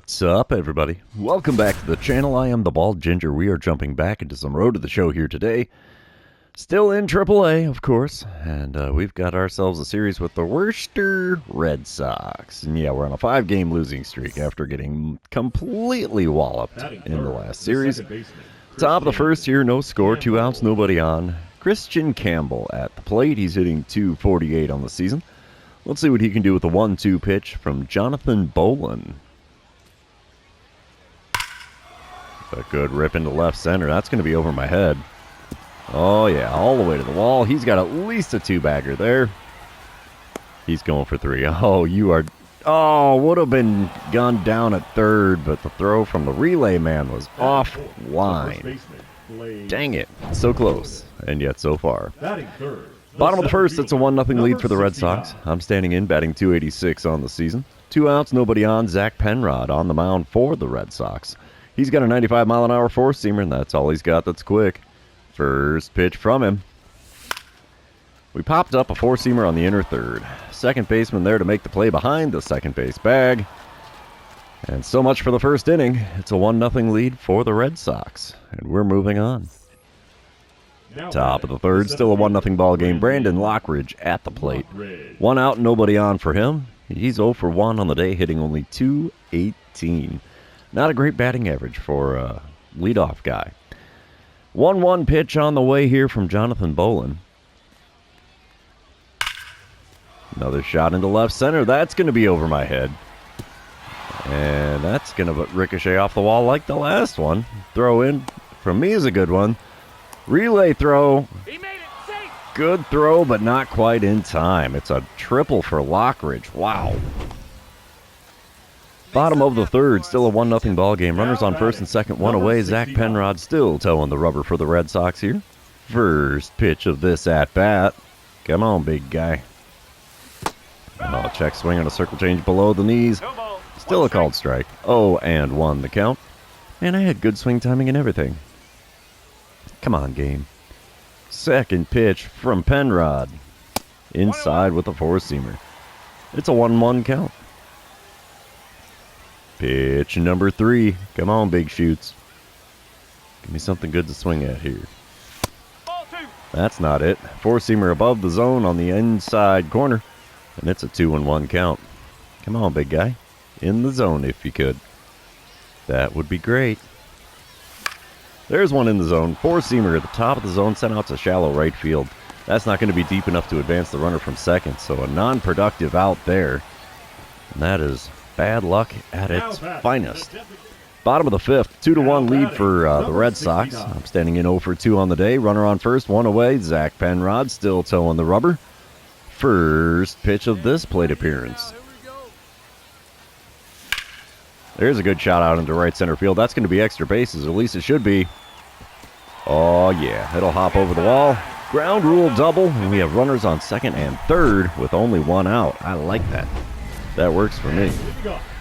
What's up, everybody? Welcome back to the channel. I am the Bald Ginger. We are jumping back into some Road to the Show here today. Still in AAA, of course, and we've got ourselves a series with the Worcester Red Sox. And yeah, we're on a 5-game losing streak after getting completely walloped in the last series. Top of the first here, no score, 2 outs, nobody on. Christian Campbell at the plate. He's hitting .248 on the season. Let's see what he can do with the 1-2 pitch from Jonathan Bolin. A good rip into left center. That's going to be over my head. Oh, yeah, all the way to the wall. He's got at least a 2-bagger there. He's going for 3. Oh, you are... Oh, would have been gone down at third, but the throw from the relay man was offline. Dang it. So close, and yet so far. Bottom of the first, it's a 1-0 lead for the Red Sox. I'm standing in, batting .286 on the season. 2 outs, nobody on. Zach Penrod on the mound for the Red Sox. He's got a 95-mile-an-hour four-seamer, and that's all he's got that's quick. First pitch from him. We popped up a four-seamer on the inner third. Second baseman there to make the play behind the second base bag. And so much for the first inning. It's a 1-0 lead for the Red Sox, and we're moving on. Top of the third, still a 1-0 ball game. Brandon Lockridge at the plate. 1 out, nobody on for him. He's 0 for 1 on the day, hitting only .218. Not a great batting average for a leadoff guy. 1-1 pitch on the way here from Jonathan Bolin. Another shot into left center. That's going to be over my head. And that's going to ricochet off the wall like the last one. Throw in from me is a good one. Relay throw. He made it safe. Good throw, but not quite in time. It's a triple for Lockridge. Wow. Bottom of the third, still a 1-0 ball game. Runners on first and second, 1 away. Zach Penrod still towing the rubber for the Red Sox here. First pitch of this at-bat. Come on, big guy. Oh, check swing on a circle change below the knees. Still a called strike. 0-1 the count. And I had good swing timing and everything. Come on, game. Second pitch from Penrod. Inside with a four-seamer. It's a 1-1 count. Pitch number 3. Come on, big shoots. Give me something good to swing at here. That's not it. Four-seamer above the zone on the inside corner. And it's a 2-1 count. Come on, big guy. In the zone if you could. That would be great. There's one in the zone. Four-seamer at the top of the zone. Sent out to shallow right field. That's not going to be deep enough to advance the runner from second. So a non-productive out there. And that is... bad luck at its finest. Bottom of the fifth, 2-1 lead for the Red Sox. I'm standing in 0 for 2 on the day. Runner on first, 1 away. Zach Penrod still towing the rubber. First pitch of this plate appearance. There's a good shot out into right center field. That's going to be extra bases, at least it should be. Oh yeah, it'll hop over the wall. Ground rule double, and we have runners on second and third with only 1 out. I like that. That works for me.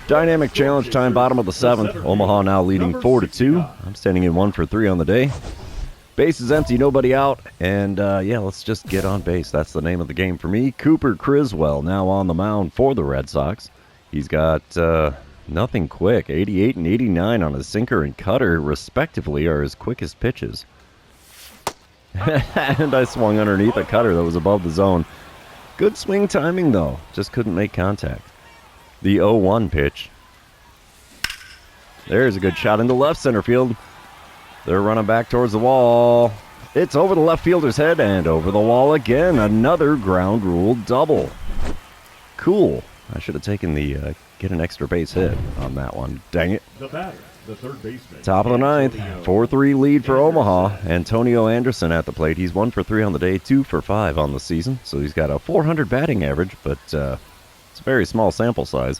Dynamic challenge time, bottom of the 7th. Omaha now leading 4-2. I'm standing in 1 for 3 on the day. Base is empty, nobody out. And yeah, let's just get on base. That's the name of the game for me. Cooper Criswell now on the mound for the Red Sox. He's got nothing quick. 88 and 89 on his sinker and cutter, respectively, are his quickest pitches. And I swung underneath a cutter that was above the zone. Good swing timing, though. Just couldn't make contact. The 0-1 pitch. There's a good shot into left center field. They're running back towards the wall. It's over the left fielder's head and over the wall again. Another ground rule double. Cool. I should have taken the get an extra base hit on that one. Dang it. The batter, the third baseman. Top of the 9th. 4-3 lead for Omaha. Antonio Anderson at the plate. He's 1 for 3 on the day, 2 for 5 on the season. So he's got a 400 batting average, but it's a very small sample size.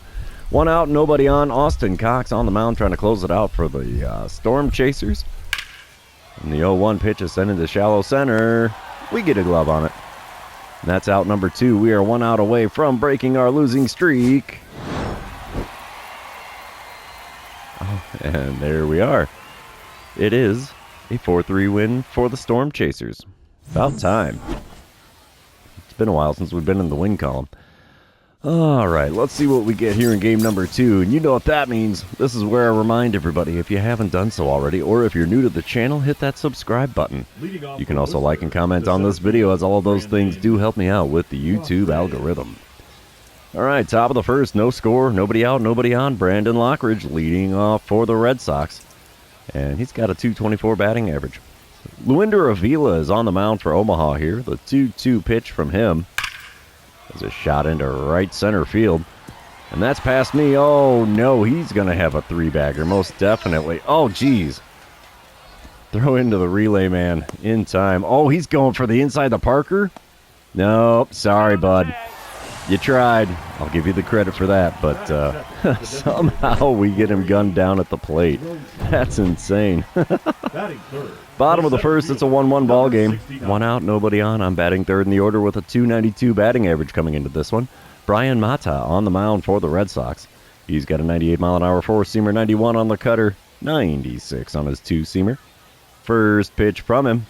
1 out, nobody on. Austin Cox on the mound trying to close it out for the Storm Chasers. And the 0-1 pitch is sent into shallow center. We get a glove on it. And that's out number 2. We are 1 out away from breaking our losing streak. Oh, and there we are. It is a 4-3 win for the Storm Chasers. About time. It's been a while since we've been in the win column. All right, let's see what we get here in game number 2. And you know what that means. This is where I remind everybody, if you haven't done so already, or if you're new to the channel, hit that subscribe button. You can also like and comment on this video, as all of those things do help me out with the YouTube algorithm. All right, top of the first, no score, nobody out, nobody on. Brandon Lockridge leading off for the Red Sox. And he's got a .224 batting average. Luinder Avila is on the mound for Omaha here. The 2-2 pitch from him is a shot into right center field. And that's past me. Oh, no, he's going to have a 3-bagger, most definitely. Oh, geez. Throw into the relay man in time. Oh, he's going for the inside the Parker. Nope, sorry, bud. You tried. I'll give you the credit for that, but somehow we get him gunned down at the plate. That's insane. Bottom of the first, it's a 1-1 ball game. 1 out, nobody on. I'm batting third in the order with a .292 batting average coming into this one. Brian Mata on the mound for the Red Sox. He's got a 98-mile-an-hour four-seamer, 91 on the cutter, 96 on his two-seamer. First pitch from him.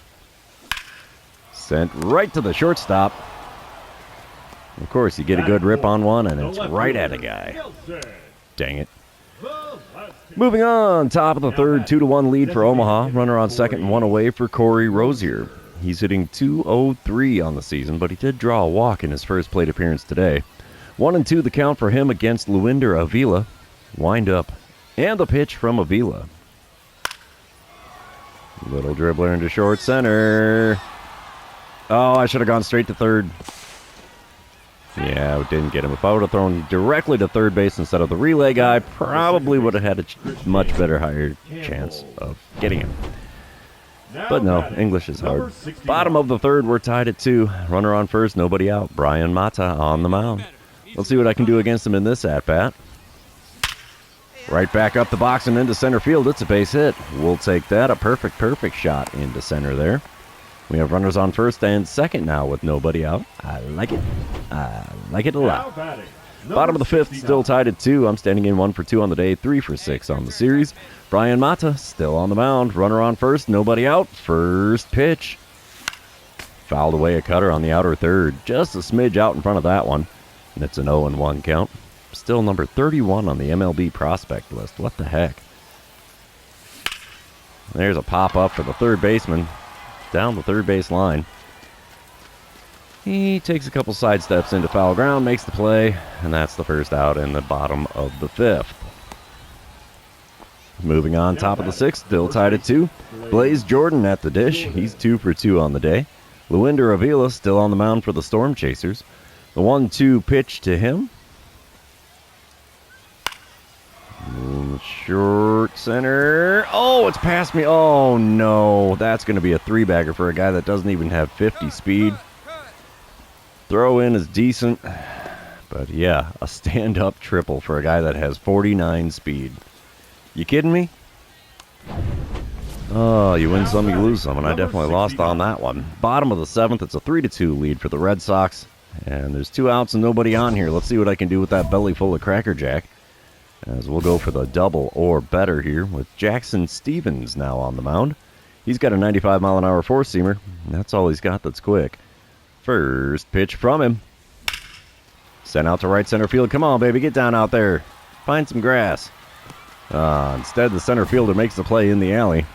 Sent right to the shortstop. Of course, you get a good rip on one, and it's right at a guy. Dang it. Moving on, top of the third, 2-1 lead for Omaha. Runner on second and 1 away for Corey Rozier. He's hitting .203 on the season, but he did draw a walk in his first plate appearance today. 1-2 the count for him against Luinder Avila. Wind up, and the pitch from Avila. Little dribbler into short center. Oh, I should have gone straight to third. Yeah, it didn't get him. If I would have thrown directly to third base instead of the relay guy, probably would have had a much better, higher chance of getting him. But no, English is hard. Bottom of the third, we're tied at 2. Runner on first, nobody out. Brian Mata on the mound. Let's see what I can do against him in this at-bat. Right back up the box and into center field. It's a base hit. We'll take that. A perfect shot into center there. We have runners on first and second now with nobody out. I like it. I like it a lot. Bottom of the fifth, still tied at 2. I'm standing in 1 for 2 on the day, 3 for 6 on the series. Brian Mata still on the mound. Runner on first, nobody out. First pitch. Fouled away a cutter on the outer third. Just a smidge out in front of that one. And it's an 0-1 count. Still number 31 on the MLB prospect list. What the heck? There's a pop-up for the third baseman. Down the third base line. He takes a couple side steps into foul ground, makes the play, and that's the first out in the bottom of the fifth. Moving on, top of the sixth, still tied at 2. Blaze Jordan at the dish. He's 2 for 2 on the day. Luinder Avila still on the mound for the Storm Chasers. The 1-2 pitch to him. Short center. Oh, it's past me. Oh, no. That's going to be a 3-bagger for a guy that doesn't even have 50 speed. Throw in is decent. But, yeah, a stand-up triple for a guy that has 49 speed. You kidding me? Oh, you win some, you lose some, and I definitely lost on that one. Bottom of the seventh, it's a 3-2 lead for the Red Sox. And there's 2 outs and nobody on here. Let's see what I can do with that belly full of Cracker Jack. As we'll go for the double or better here with Jackson Stevens now on the mound. He's got a 95-mile-an-hour four-seamer. That's all he's got that's quick. First pitch from him. Sent out to right center field. Come on, baby, get down out there. Find some grass. Instead, the center fielder makes the play in the alley.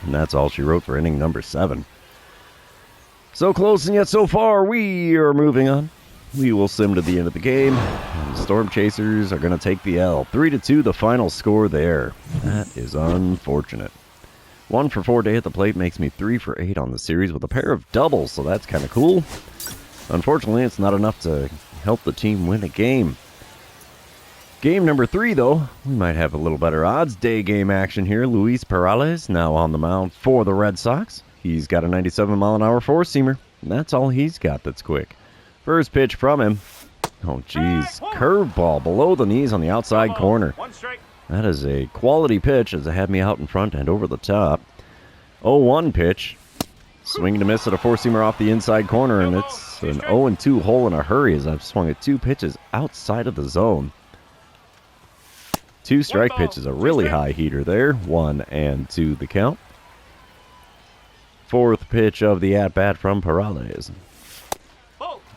And that's all she wrote for inning number 7. So close and yet so far, we are moving on. We will sim to the end of the game. And the Storm Chasers are going to take the L. 3-2 the final score there. That is unfortunate. 1 for 4 day at the plate makes me 3 for 8 on the series with a pair of doubles, so that's kind of cool. Unfortunately, it's not enough to help the team win a game. Game number 3, though, we might have a little better odds. Day game action here. Luis Perales now on the mound for the Red Sox. He's got a 97-mile-an-hour four-seamer. That's all he's got that's quick. First pitch from him. Oh, geez. Curveball below the knees on the outside corner. That is a quality pitch as it had me out in front and over the top. 0-1 pitch. Swing to miss at a four-seamer off the inside corner, and it's an 0-2 hole in a hurry as I've swung at 2 pitches outside of the zone. 2 strike pitches, a really high heater there. 1-2 the count. Fourth pitch of the at-bat from Perales.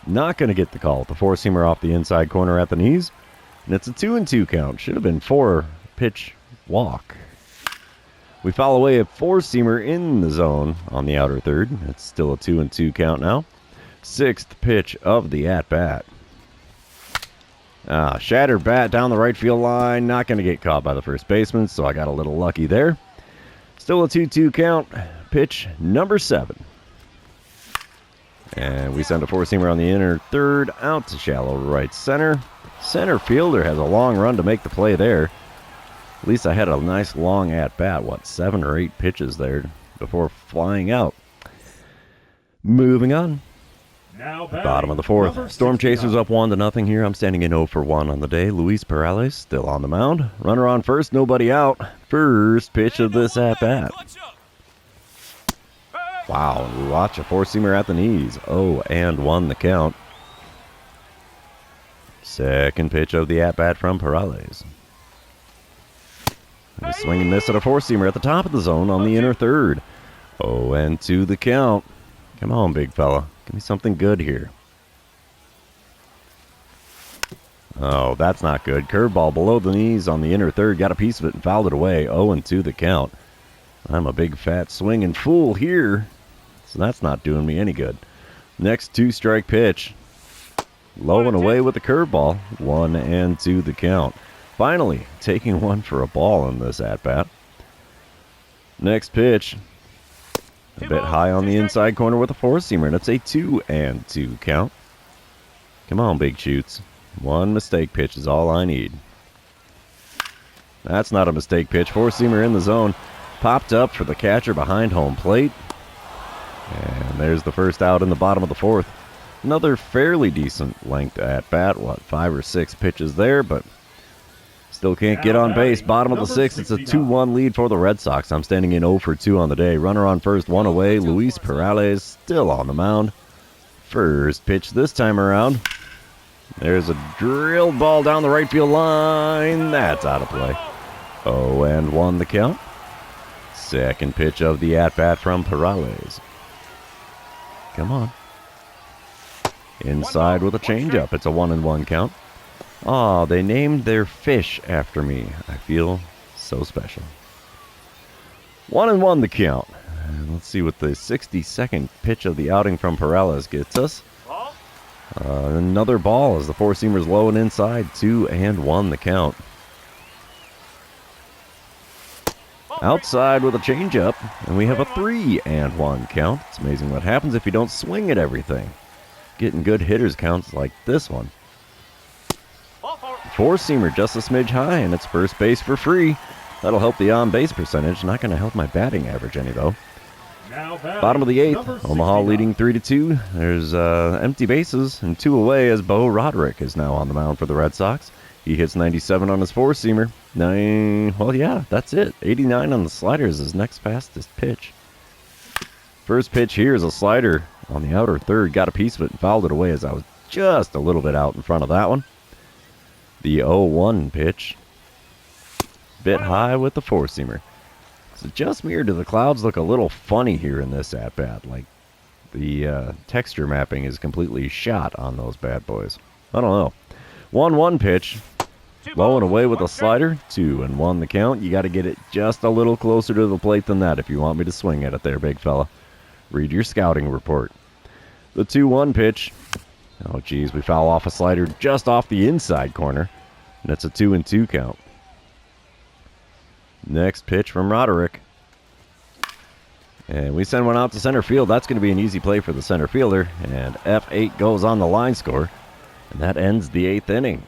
Not going to get the call with the four-seamer off the inside corner at the knees. And it's a 2-2 count. Should have been 4-pitch walk. We foul away a four-seamer in the zone on the outer third. It's still a 2-2 count now. Sixth pitch of the at-bat. Shattered bat down the right field line. Not going to get caught by the first baseman, so I got a little lucky there. Still a 2-2 count. Pitch number 7. And we send a four-seamer on the inner third out to shallow right center. Center fielder has a long run to make the play there. At least I had a nice long at-bat, 7 or 8 pitches there before flying out. Moving on. Now Bottom of the fourth. Storm Chasers up 1-0 here. I'm standing in 0 for 1 on the day. Luis Perales still on the mound. Runner on first, nobody out. First pitch of this at-bat. Wow, we watch a four-seamer at the knees. 0-1 the count. Second pitch of the at-bat from Perales. A swing and miss at a four-seamer at the top of the zone on the inner third. 0-2 the count. Come on, big fella. Give me something good here. Oh, that's not good. Curveball below the knees on the inner third. Got a piece of it and fouled it away. 0-2 the count. I'm a big fat swinging fool here, so that's not doing me any good. Next 2-strike pitch. Low and away with the curveball. 1-2 the count. Finally, taking one for a ball in this at-bat. Next pitch. A bit high on the inside corner with a four-seamer, and it's a 2-2 count. Come on, big shoots. One mistake pitch is all I need. That's not a mistake pitch. Four-seamer in the zone. Popped up for the catcher behind home plate. And there's the first out in the bottom of the fourth. Another fairly decent length at bat. 5 or 6 pitches there, but still can't get on base. Bottom of the sixth. It's a 2-1 lead for the Red Sox. I'm standing in 0 for 2 on the day. Runner on first, 1 away. Luis Perales still on the mound. First pitch this time around. There's a drilled ball down the right field line. That's out of play. 0-1 the count. Second pitch of the at-bat from Perales. Come on. Inside with a changeup. It's a 1-1 count. Oh, they named their fish after me. I feel so special. 1-1 the count. And let's see what the 62nd pitch of the outing from Perales gets us. Another ball as the four-seamer's low and inside. 2-1 the count. Outside with a changeup, and we have a 3-1 count. It's amazing what happens if you don't swing at everything. Getting good hitters counts like this one. Four-seamer just a smidge high, and it's first base for free. That'll help the on-base percentage. Not going to help my batting average any, though. Bottom of the eighth, Omaha leading 3-2. There's empty bases and 2 away as Bo Roderick is now on the mound for the Red Sox. He hits 97 on his four-seamer. Well, yeah, that's it. 89 on the slider is his next fastest pitch. First pitch here is a slider on the outer third. Got a piece of it and fouled it away as I was just a little bit out in front of that one. The 0-1 pitch. Bit high with the four-seamer. So just me, or do the clouds look a little funny here in this at-bat? Like the texture mapping is completely shot on those bad boys. I don't know. 1-1 pitch. Low and away with a slider. 2-1 the count. You got to get it just a little closer to the plate than that if you want me to swing at it there, big fella. Read your scouting report. The 2-1 pitch. Oh, geez, we foul off a slider just off the inside corner. And it's a 2-2 count. Next pitch from Roderick. And we send one out to center field. That's going to be an easy play for the center fielder. And F8 goes on the line score. And that ends the 8th inning.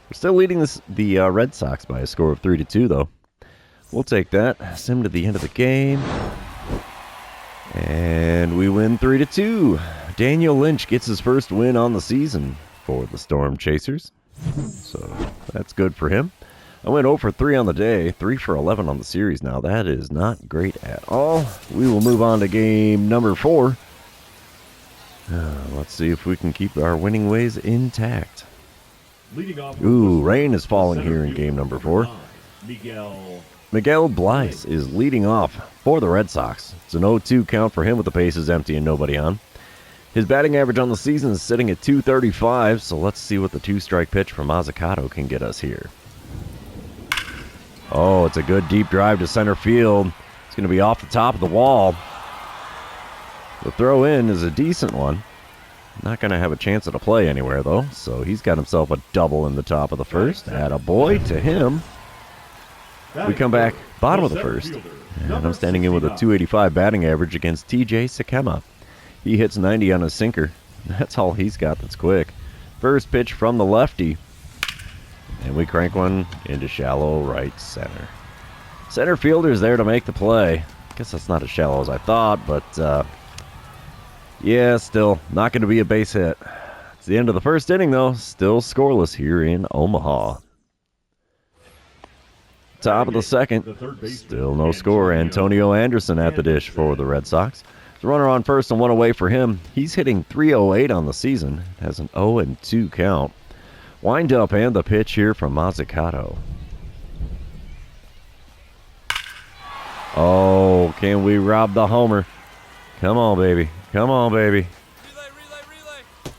We're still leading the Red Sox by a score of 3-2, though. We'll take that. Sim to the end of the game. And we win 3-2. Daniel Lynch gets his first win on the season for the Storm Chasers. So that's good for him. I went 0 for 3 on the day, 3 for 11 on the series now. That is not great at all. We will move on to game number 4. Let's see if we can keep our winning ways intact. Ooh, rain is falling here in game number 4. Miguel Blyce is leading off for the Red Sox. It's an 0-2 count for him with the bases empty and nobody on. His batting average on the season is sitting at 235, so let's see what the two-strike pitch from Mazzucato can get us here. Oh, it's a good deep drive to center field. It's going to be off the top of the wall. The throw in is a decent one. Not going to have a chance at a play anywhere, though, so he's got himself a double in the top of the first. Attaboy to him. We come back bottom of the first, and I'm standing in with a 285 batting average against TJ Sakema. He hits 90 on his sinker. That's all he's got that's quick. First pitch from the lefty, and we crank one into shallow right center. Center fielder's there to make the play. I guess that's not as shallow as I thought, but yeah, still not going to be a base hit. It's the end of the first inning, though. Still scoreless here in Omaha. Top of the second, still no score. Antonio Anderson at the dish for the Red Sox. The runner on first and one away for him. He's hitting .308 on the season. Has an 0-2 count. Wind up and the pitch here from Mazzucato. Oh, can we rob the homer? Come on, baby. Come on, baby. Relay.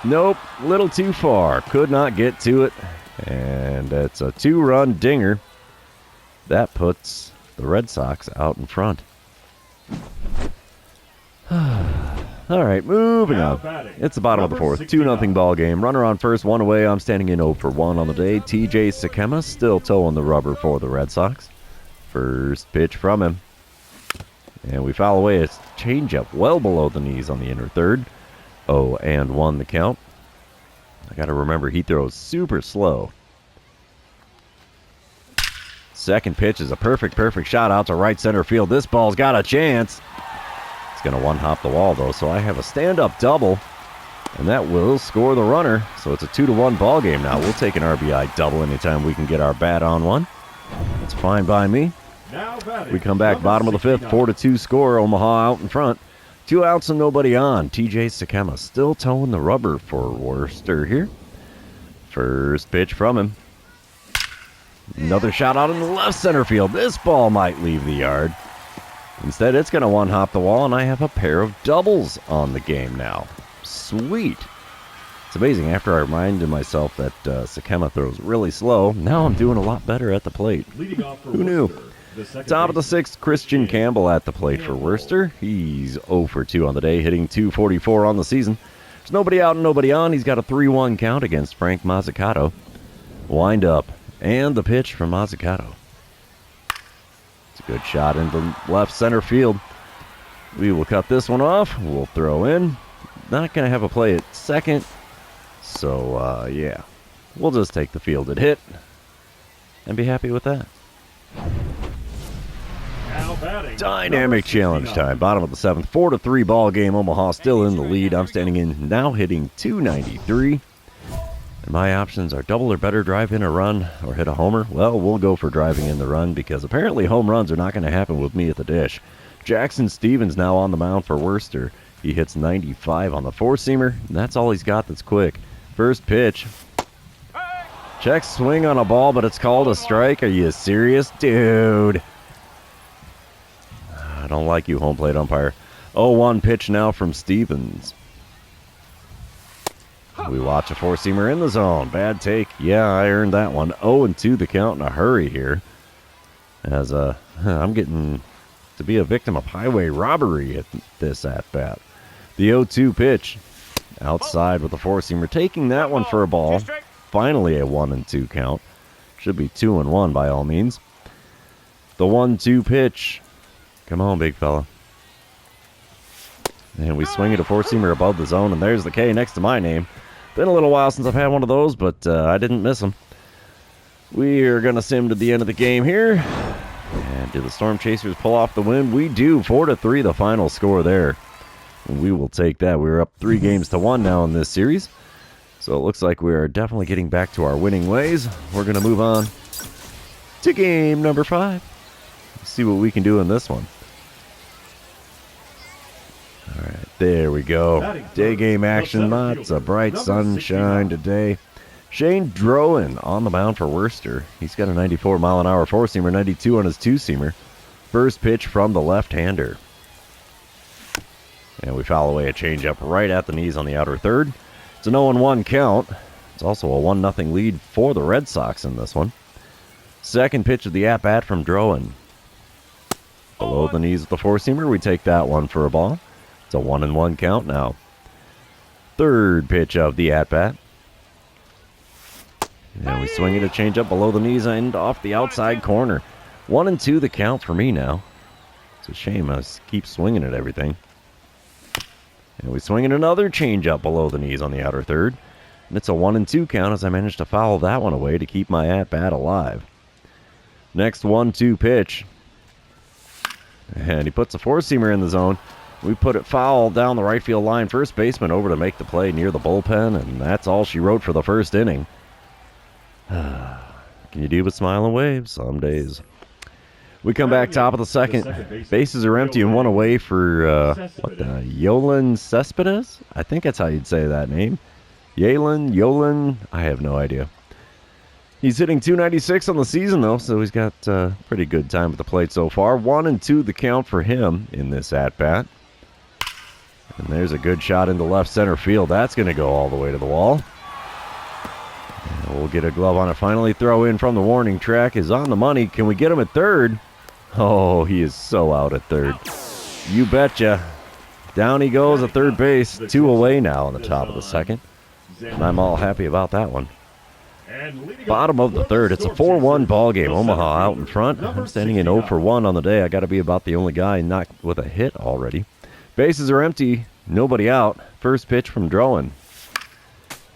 Nope, little too far. Could not get to it. And it's a 2-run dinger. That puts the Red Sox out in front. All right, moving on. It's the bottom of the fourth. 2-0 ball game. Runner on first, one away. I'm standing in 0 for 1 on the day. TJ Sakema still toeing the rubber for the Red Sox. First pitch from him. And we foul away a changeup well below the knees on the inner third. 0-1 the count. I got to remember he throws super slow. Second pitch is a perfect shot out to right center field. This ball's got a chance. It's going to one-hop the wall, though, so I have a stand-up double, and that will score the runner. So it's a 2-1 ball game now. We'll take an RBI double anytime we can get our bat on one. That's fine by me. We come back bottom of the fifth, 4-2 score. Omaha out in front. 2 outs and nobody on. TJ Sakema still towing the rubber for Worcester here. First pitch from him. Another shot out in the left center field. This ball might leave the yard. Instead, it's going to one-hop the wall, and I have a pair of doubles on the game now. Sweet. It's amazing. After I reminded myself that Sakema throws really slow, now I'm doing a lot better at the plate. Who knew? Top of the sixth, Christian Campbell at the plate for Worcester. He's 0 for 2 on the day, hitting .244 on the season. There's nobody out and nobody on. He's got a 3-1 count against Frank Mazzucato. Wind up, and the pitch from Mazzucato. It's a good shot into left center field. We will cut this one off. We'll throw in. Not going to have a play at second. So, yeah. We'll just take the fielded hit and be happy with that. Dynamic challenge time. Bottom of the seventh. 4-3 ball game. Omaha still in the lead. I'm standing in now hitting .293. And my options are double or better, drive in a run, or hit a homer. Well, we'll go for driving in the run because apparently home runs are not going to happen with me at the dish. Jackson Stevens now on the mound for Worcester. He hits 95 on the four-seamer, and that's all he's got that's quick. First pitch. Check swing on a ball, but it's called a strike. Are you serious? Dude. I don't like you, home plate umpire. 0-1 pitch now from Stevens. We watch a four-seamer in the zone. Bad take. Yeah, I earned that one. 0-2 the count in a hurry here. As I'm getting to be a victim of highway robbery at this at-bat. The 0-2 pitch. Outside with the four-seamer. Taking that one for a ball. Finally a 1-2 count. Should be 2-1 by all means. The 1-2 pitch. Come on, big fella. And we swing it a four-seamer above the zone, and there's the K next to my name. Been a little while since I've had one of those, but I didn't miss them. We are going to sim to the end of the game here. And do the Storm Chasers pull off the win? We do. 4-3 the final score there. And we will take that. We're up 3-1 now in this series. So it looks like we are definitely getting back to our winning ways. We're going to move on to game number 5. Let's see what we can do in this one. All right, there we go. Day game action. Lots of bright sunshine today. Shane Drowan on the mound for Worcester. He's got a 94-mile-an-hour four-seamer, 92 on his two-seamer. First pitch from the left-hander. And we foul away a changeup right at the knees on the outer third. It's an 0-1 count. It's also a 1-0 lead for the Red Sox in this one. Second pitch of the at-bat from Drowan. Below the knees of the four-seamer, we take that one for a ball. It's a 1-1 count now. Third pitch of the at-bat. And we swing it a changeup below the knees and off the outside corner. 1-2 the count for me now. It's a shame I keep swinging at everything. And we swing in another changeup below the knees on the outer third. And it's a 1-2 count as I managed to foul that one away to keep my at-bat alive. Next 1-2 pitch. And he puts a four-seamer in the zone. We put it foul down the right field line. First baseman over to make the play near the bullpen. And that's all she wrote for the first inning. Can you do but smile and wave? Some days. We come back top of the second. Bases are empty and one away for, Yolan Cespedes? I think that's how you'd say that name. Yolan, I have no idea. He's hitting .296 on the season, though, so he's got pretty good time at the plate so far. 1-2 the count for him in this at-bat. And there's a good shot into left center field. That's going to go all the way to the wall. And we'll get a glove on it finally. Throw in from the warning track is on the money. Can we get him at third? Oh, he is so out at third. You betcha. Down he goes at third base. 2 away now on the top of the second. And I'm all happy about that one. Bottom of the third. It's a 4-1 ball game. Omaha out in front. I'm standing in 0 for 1 on the day. I got to be about the only guy not with a hit already. Bases are empty. Nobody out. First pitch from Drowan.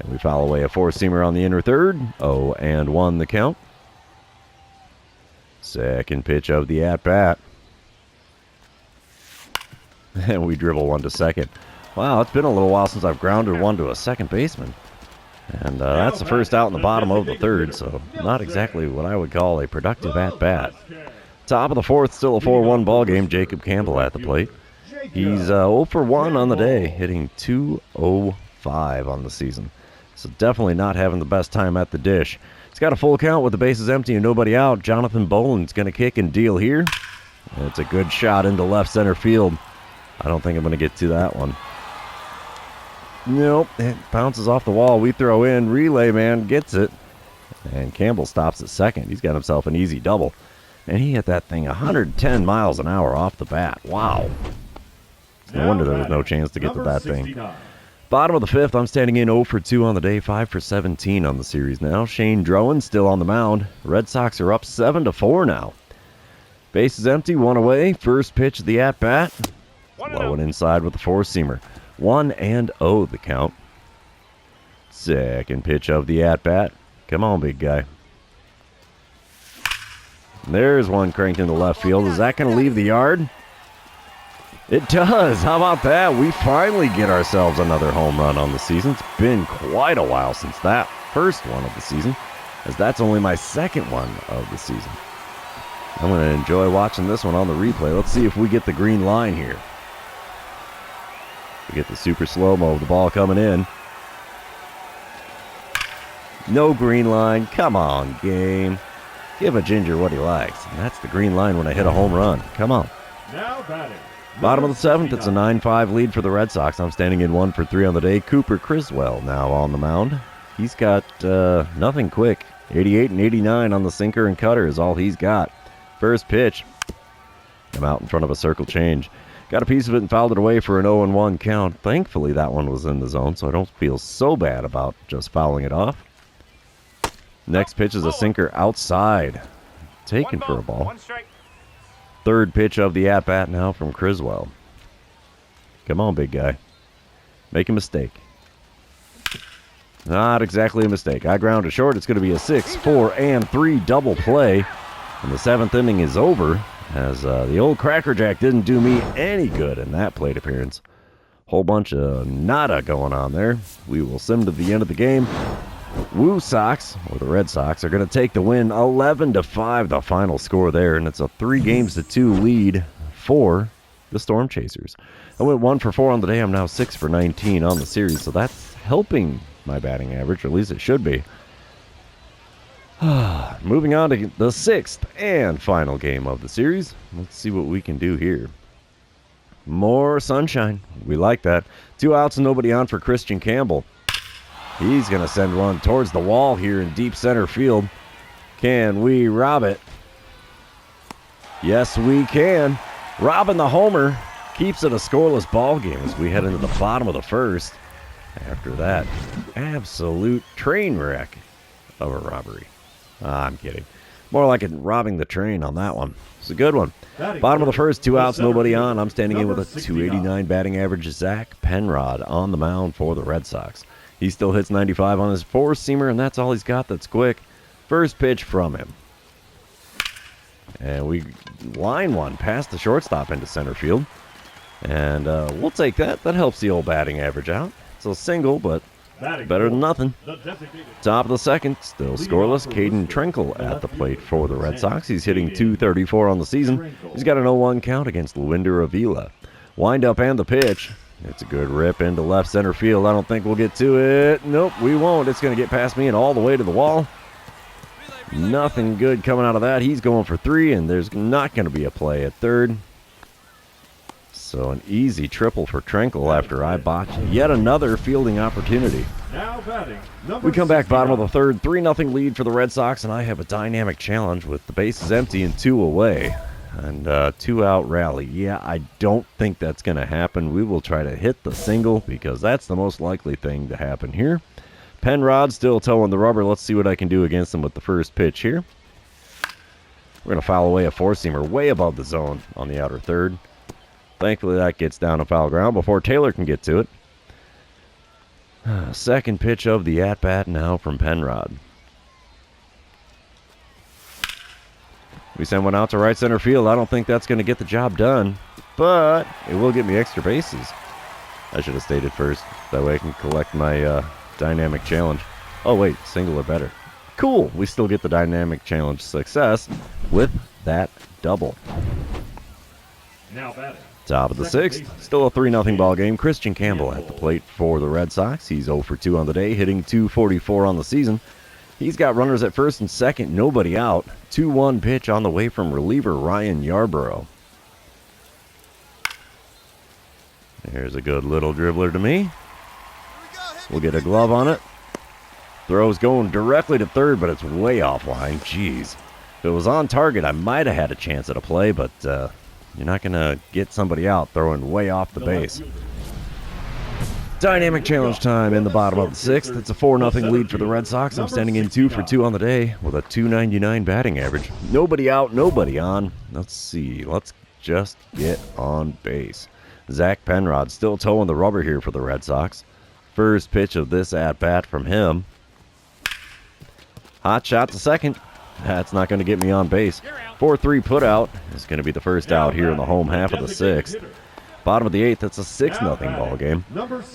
And we foul away a four-seamer on the inner third. 0-1 the count. Second pitch of the at-bat. And we dribble one to second. Wow, it's been a little while since I've grounded one to a second baseman. And that's the first out in the bottom of the third, so not exactly what I would call a productive at-bat. Top of the fourth, still a 4-1 ball game. Jacob Campbell at the plate. He's 0 for 1 on the day, hitting .205 on the season. So definitely not having the best time at the dish. He's got a full count with the bases empty and nobody out. Jonathan Boland's going to kick and deal here. And it's a good shot into left center field. I don't think I'm going to get to that one. Nope, it bounces off the wall. We throw in. Relay man gets it. And Campbell stops at second. He's got himself an easy double. And he hit that thing 110 miles an hour off the bat. Wow. No wonder there was no chance to get to that thing. Bottom of the fifth, I'm standing in 0 for 2 on the day, 5 for 17 on the series now. Shane Drowan still on the mound. Red Sox are up 7-4 now. Base is empty, 1 away. First pitch of the at-bat. Low and inside with the four-seamer. 1-0 the count. Second pitch of the at-bat. Come on, big guy. There's one cranked into left field. Is that going to leave the yard? It does. How about that? We finally get ourselves another home run on the season. It's been quite a while since that first one of the season, as that's only my second one of the season. I'm going to enjoy watching this one on the replay. Let's see if we get the green line here. We get the super slow-mo of the ball coming in. No green line. Come on, game. Give a ginger what he likes. And that's the green line when I hit a home run. Come on. Now batting. Bottom of the seventh, it's a 9-5 lead for the Red Sox. I'm standing in 1 for 3 on the day. Cooper Criswell now on the mound. He's got nothing quick. 88 and 89 on the sinker and cutter is all he's got. First pitch. I'm out in front of a circle change. Got a piece of it and fouled it away for an 0-1 count. Thankfully, that one was in the zone, so I don't feel so bad about just fouling it off. Next pitch is a sinker outside. Taken for a ball. Third pitch of the at-bat now from Criswell. Come on, big guy. Make a mistake. Not exactly a mistake. I ground it short. It's going to be a 6, 4, and 3 double play. And the seventh inning is over, as the old Cracker Jack didn't do me any good in that plate appearance. Whole bunch of nada going on there. We will sim to the end of the game. Woo Sox, or the Red Sox, are going to take the win 11-5, the final score there, and it's a 3-2 lead for the Storm Chasers. I went 1 for 4 on the day. I'm now 6 for 19 on the series, so that's helping my batting average, or at least it should be. Moving on to the 6th and final game of the series. Let's see what we can do here. More sunshine. We like that. 2 outs and nobody on for Christian Campbell. He's going to send one towards the wall here in deep center field. Can we rob it? Yes, we can. Robbing the homer keeps it a scoreless ball game as we head into the bottom of the first. After that absolute train wreck of a robbery. I'm kidding. More like it robbing the train on that one. It's a good one. Bottom of the first, 2 outs, nobody on. I'm standing in with a 289 batting average. Zach Penrod on the mound for the Red Sox. He still hits 95 on his 4-seamer, and that's all he's got that's quick. First pitch from him. And we line one past the shortstop into center field. And we'll take that. That helps the old batting average out. It's a single, but better than nothing. Top of the second, still scoreless. Caden Trenkle at the plate for the Red Sox. He's hitting .234 on the season. He's got an 0-1 count against Luinder Avila. Wind up and the pitch. It's a good rip into left center field. I don't think we'll get to it. Nope, we won't. It's going to get past me and all the way to the wall. Nothing good coming out of that. He's going for 3, and there's not going to be a play at third. So an easy triple for Trenkle after I botch yet another fielding opportunity. We come back bottom of the third, 3-0 lead for the Red Sox, and I have a dynamic challenge with the bases empty and 2 away. And 2-out rally. Yeah, I don't think that's going to happen. We will try to hit the single because that's the most likely thing to happen here. Penrod still towing the rubber. Let's see what I can do against him with the first pitch here. We're going to foul away a 4-seamer way above the zone on the outer third. Thankfully, that gets down to foul ground before Taylor can get to it. Second pitch of the at-bat now from Penrod. We send one out to right center field. I don't think that's going to get the job done, but it will get me extra bases. I should have stayed at first. That way I can collect my dynamic challenge. Oh, wait, single or better. Cool. We still get the dynamic challenge success with that double. Now batting. Top of the sixth, still a 3-0 ball game. Christian Campbell at the plate for the Red Sox. He's 0 for 2 on the day, hitting .244 on the season. He's got runners at first and second, nobody out. 2-1 pitch on the way from reliever Ryan Yarborough. There's a good little dribbler to me. We'll get a glove on it. Throw's going directly to third, but it's way offline. Jeez. If it was on target, I might have had a chance at a play, but you're not going to get somebody out throwing way off the base. Dynamic challenge time in the bottom of the sixth. It's a 4-0 lead for the Red Sox. I'm standing in 2 for 2 on the day with a .299 batting average. Nobody out, nobody on. Let's see. Let's just get on base. Zach Penrod still towing the rubber here for the Red Sox. First pitch of this at-bat from him. Hot shot to second. That's not going to get me on base. 4-3 put out is going to be the first out here in the home half of the sixth. Bottom of the eighth, it's a 6-0 ball game.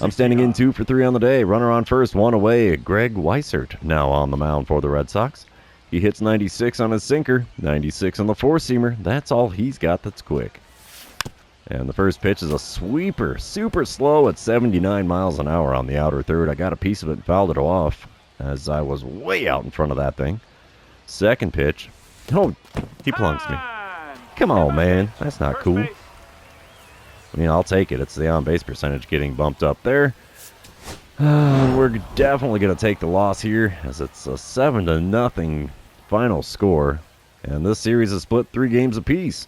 I'm standing in 2 for 3 on the day. Runner on first, 1 away. Greg Weissert now on the mound for the Red Sox. He hits 96 on his sinker, 96 on the 4-seamer. That's all he's got that's quick. And the first pitch is a sweeper, super slow at 79 miles an hour on the outer third. I got a piece of it and fouled it off as I was way out in front of that thing. Second pitch. Oh, he plunks me. Come on, man. That's not cool. I mean, I'll take it. It's the on-base percentage getting bumped up there. We're definitely going to take the loss here as it's a 7-0 final score. And this series is split 3 games apiece.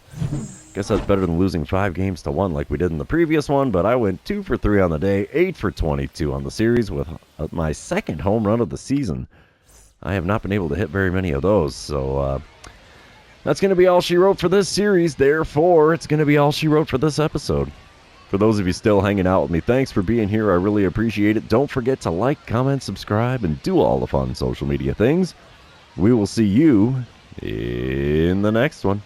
Guess that's better than losing 5-1 like we did in the previous one, but I went 2 for 3 on the day, 8 for 22 on the series with my second home run of the season. I have not been able to hit very many of those, so that's going to be all she wrote for this series. Therefore, it's going to be all she wrote for this episode. For those of you still hanging out with me, thanks for being here. I really appreciate it. Don't forget to like, comment, subscribe, and do all the fun social media things. We will see you in the next one.